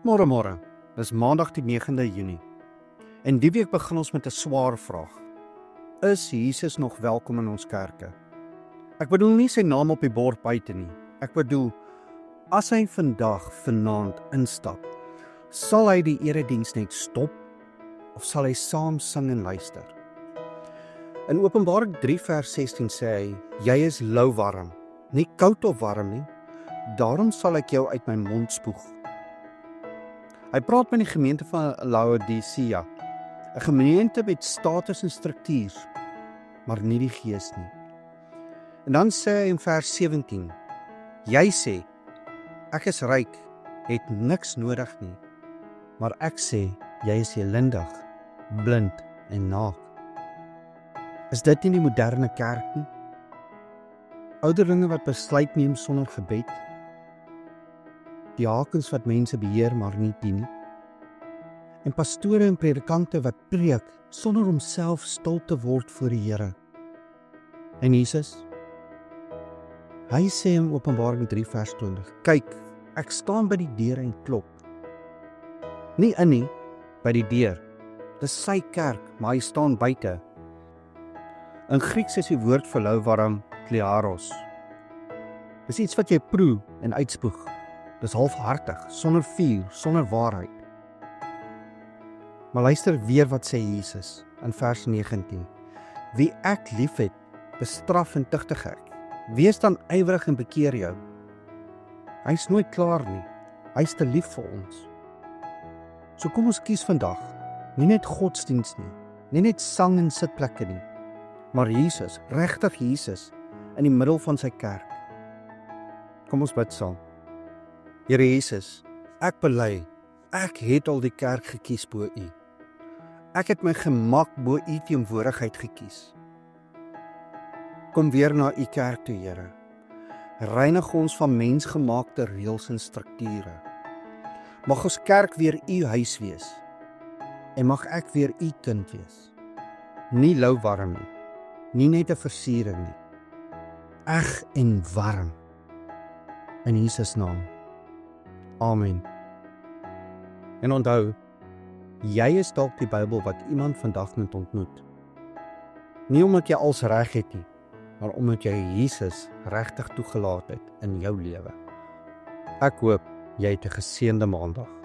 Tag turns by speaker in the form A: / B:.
A: Môre, dis Maandag die 9de Junie. En die week begin ons met 'n swaar vraag. Is Jesus nog welkom in ons kerke? Ek bedoel nie sy naam op die bord buite nie. Ek bedoel, as hy vanaand instap, sal hy die erediens net stop of sal hy saam sing en luister? In Openbaring 3 vers 16 sê hy, jy is lauwarm, nie koud of warm nie, daarom sal ek jou uit my mond spoeg. Hy praat met die gemeente van Laodicea, 'n gemeente met status en struktuur, maar nie die gees nie. En dan sê hy in vers 17, jy sê, ek is ryk, het niks nodig nie, maar ek sê, jy is ellendig, blind en naak. Is dit nie die moderne kerk nie? Ouderlinge wat besluit neem sonder gebed, die hakens wat mense beheer maar nie dien nie, en pastore en predikante wat preek sonder om self stil te word voor die Here. En Jesus, hy sê in Openbaring 3 vers 20, kyk, ek staan by die deur en klop. Nie in nie, by die deur. Dis sy kerk, maar hy staan buite. In Grieks is die woord vir lauwarm klearos. Dis iets wat jy proe en uitspoeg. Dis halfhartig, sonder vuur, sonder waarheid. Maar luister weer wat sê Jesus in vers 19. Wie ek liefhet, bestraf en tugtig ek. Wees dan ywerig en bekeer jou. Hy is nooit klaar nie. Hy is te lief vir ons. So kom ons kies vandag, nie net godsdiens nie, nie net sang en sitplekke nie, maar Jesus, regtig Jesus, in die middel van sy kerk. Kom ons bid saam. Here Jesus, ek bely, ek het al die kerk gekies bo U. Ek het my gemak bo U teenwoordigheid gekies. Kom weer na U kerk toe, Here. Reinig ons van mensgemaakte reëls en strukture. Mag ons kerk weer U huis wees. En mag ek weer U kind wees. Nie lauwarm nie, nie net 'n versiering nie. Eg en warm. In Jesus naam. Amen. En onthou, jy is dalk die Bybel wat iemand vandag moet ontmoet. Nie omdat jy als reg het nie, maar omdat jy Jesus regtig toegelaat het in jou lewe. Ek hoop jy het 'n geseënde Maandag.